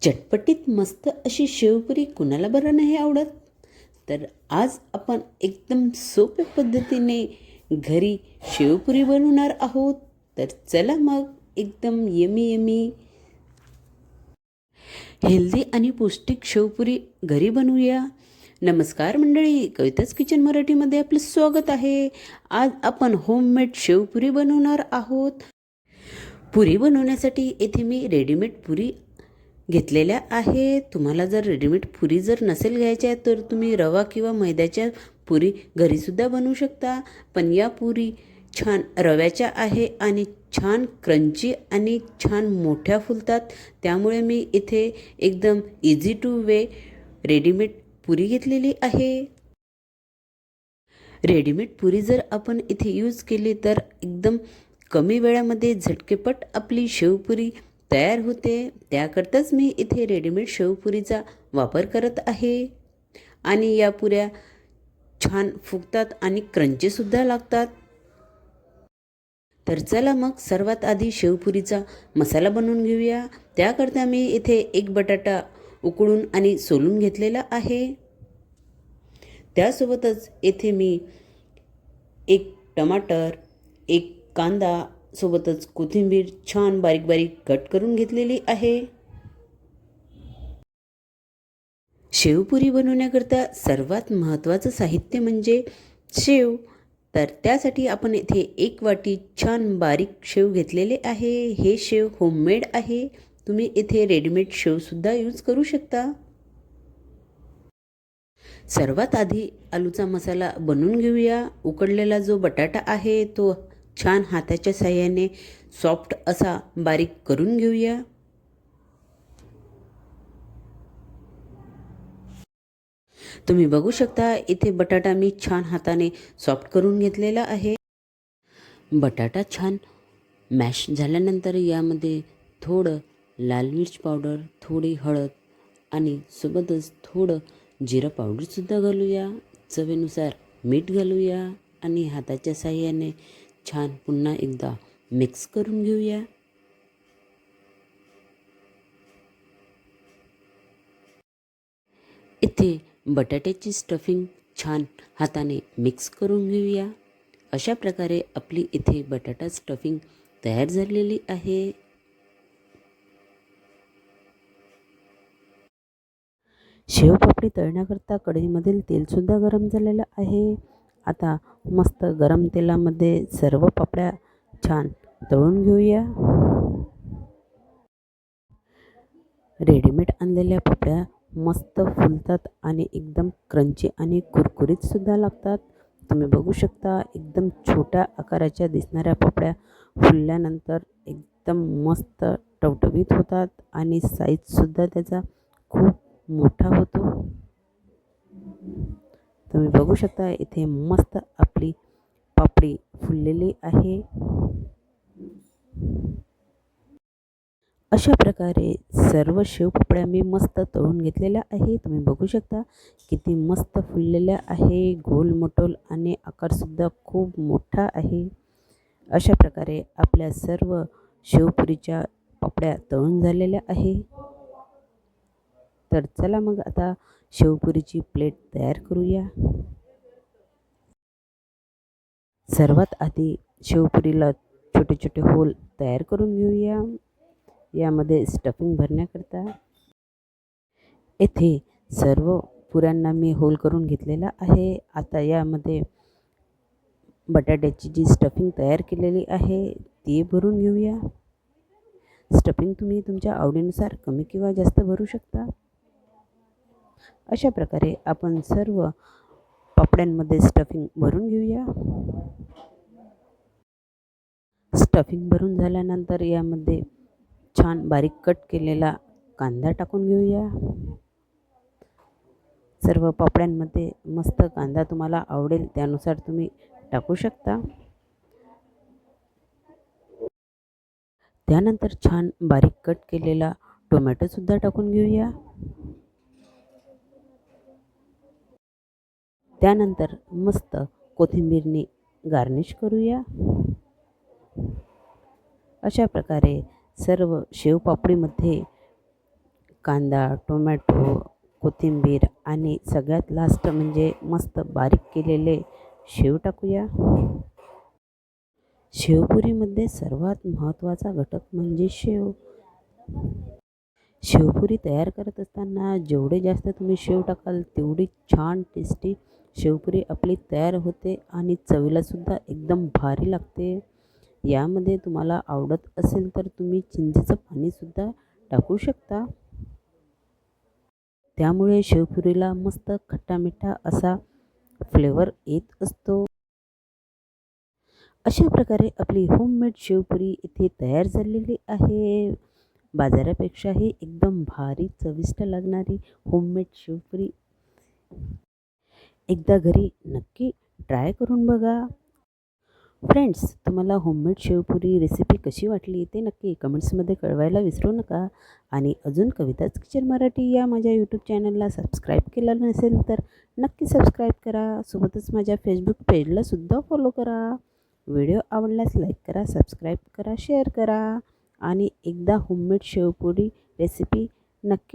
चटपटीत मस्त अशी शेवपुरी कुणाला बरं नाही आवडत. तर आज आपण एकदम सोप्या पद्धतीने घरी शेवपुरी बनवणार आहोत. तर चला मग एकदम यमी यमी हेल्दी आणि पौष्टिक शेवपुरी घरी बनवूया. नमस्कार मंडळी, कविताच किचन मराठीमध्ये आपलं स्वागत आहे. आज आपण होममेड शेवपुरी बनवणार आहोत. पुरी बनवण्यासाठी येथे मी रेडीमेड पुरी घेतलेल्या आहे. तुम्हाला जर रेडीमेड पुरी जर नसेल घ्यायच्या तर तुम्ही रवा किंवा मैद्याच्या पुरी घरीसुद्धा बनवू शकता. पण या पुरी छान रव्याच्या आहे आणि छान क्रंची आणि छान मोठ्या फुलतात. त्यामुळे मी इथे एकदम इझी टू वे रेडीमेड पुरी घेतलेली आहे. रेडीमेड पुरी जर आपण इथे यूज केली तर एकदम कमी वेळामध्ये झटकेपट आपली शेवपुरी तयार होते. त्याकरताच मी इथे रेडीमेड शेवपुरीचा वापर करत आहे. आणि या पुऱ्या छान फुगतात आणि क्रंचीसुद्धा लागतात. तर चला मग सर्वात आधी शेवपुरीचा मसाला बनवून घेऊया. त्याकरता मी इथे एक बटाटा उकळून आणि सोलून घेतलेला आहे. त्यासोबतच येथे मी एक टमाटर, एक कांदा, सोबतच कोथिंबीर छान बारीक बारीक कट करून घेतलेली आहे. शेवपुरी बनवण्याकरता सर्वात महत्त्वाचं साहित्य म्हणजे शेव. तर त्यासाठी आपण इथे एक वाटी छान बारीक शेव घेतलेले आहे. हे शेव होममेड आहे. तुम्ही इथे रेडीमेड शेवसुद्धा यूज करू शकता. सर्वात आधी आलूचा मसाला बनवून घेऊया. उकडलेला जो बटाटा आहे तो छान हाताच्या साहाय्याने सॉफ्ट असा बारीक करून घेऊया. तुम्ही बघू शकता इथे बटाटा मी छान हाताने सॉफ्ट करून घेतलेला आहे. बटाटा छान मॅश झाल्यानंतर यामध्ये थोडं लाल मिर्च पावडर, थोडी हळद आणि सोबतच थोडं जिरं पावडरसुद्धा घालूया. चवीनुसार मीठ घालूया आणि हाताच्या साहाय्याने छान पुन्हा एकदा मिक्स करून घेऊया. इथे बटाट्याची स्टफिंग छान हाताने मिक्स करून घेऊया. अशा प्रकारे आपली इथे बटाटा स्टफिंग तयार झालेली आहे. शेवपापडी तळण्याकरता कढईमधील तेलसुद्धा गरम झालेलं आहे. आता मस्त गरम तेलामध्ये सर्व पापड्या छान तळून घेऊया. रेडीमेड आणलेल्या पापड्या मस्त फुलतात आणि एकदम क्रंची आणि कुरकुरीतसुद्धा लागतात. तुम्ही बघू शकता एकदम छोट्या आकाराच्या दिसणाऱ्या पापड्या फुलल्यानंतर एकदम मस्त टवटवीत होतात आणि साईजसुद्धा त्याचा खूप मोठा होतो. तुम्ही बघू शकता इथे मस्त आपली पापडी फुललेली आहे. अशा प्रकारे सर्व शेवपापड्या मी मस्त तळून घेतलेल्या आहे. तुम्ही बघू शकता किती मस्त फुललेल्या आहे. गोल मटोल आणि आकारसुद्धा खूप मोठा आहे. अशा प्रकारे आपल्या सर्व शेवपुरीच्या पापड्या तळून झालेल्या आहे. तर चला मग आता शेवपुरीची प्लेट तयार करूया. सर्वात आधी शेवपुरीला छोटे छोटे होल तयार करून घेऊया. यामध्ये स्टफिंग भरण्याकरता येथे सर्व पुऱ्यांना मी होल करून घेतलेला आहे. आता यामध्ये बटाट्याची जी स्टफिंग तयार केलेली आहे ती भरून घेऊया. स्टफिंग तुम्ही तुमच्या आवडीनुसार कमी किंवा जास्त भरू शकता. अशा प्रकारे आपण सर्व पापड्यांमध्ये स्टफिंग भरून घेऊया. स्टफिंग भरून झाल्यानंतर यामध्ये छान बारीक कट केलेला कांदा टाकून घेऊया. सर्व पापड्यांमध्ये मस्त कांदा तुम्हाला आवडेल त्यानुसार तुम्ही टाकू शकता. त्यानंतर छान बारीक कट केलेला टोमॅटोसुद्धा टाकून घेऊया. त्यानंतर मस्त कोथिंबीरने गार्निश करूया. अशा प्रकारे सर्व शेवपापडीमध्ये कांदा, टोमॅटो, कोथिंबीर आणि सगळ्यात लास्ट म्हणजे मस्त बारीक केलेले शेव टाकूया. शेवपुरीमध्ये सर्वात महत्त्वाचा घटक म्हणजे शेव. शेवपुरी तयार करत असताना जेवढे जास्त तुम्ही शेव टाकाल तेवढी छान टेस्टी शेवपुरी आपली तयार होते आणि चवीलासुद्धा एकदम भारी लागते. यामध्ये तुम्हाला आवडत असेल तर तुम्ही चिंचेचं पाणीसुद्धा टाकू शकता. त्यामुळे शेवपुरीला मस्त खट्टा-मिठा असा फ्लेवर येत असतो. अशा प्रकारे आपली होममेड शेवपुरी इथे तयार झालेली आहे. बाजारापेक्षाही एकदम भारी चविष्ट लागणारी होममेड शेवपुरी एकदा घरी नक्की ट्राय करून बघा. फ्रेंड्स, तुम्हाला होममेड शेवपुरी रेसिपी कशी वाटली ते नक्की कमेंट्समध्ये कळवायला विसरू नका. आणि अजून कविताच किचन मराठी या माझ्या यूट्यूब चॅनलला सबस्क्राईब केलं नसेल तर नक्की सबस्क्राईब करा. सोबतच माझ्या फेसबुक पेजलासुद्धा फॉलो करा. व्हिडिओ आवडल्यास लाईक करा, सबस्क्राईब करा, शेअर करा आणि एकदा होममेड शेवपुरी रेसिपी नक्की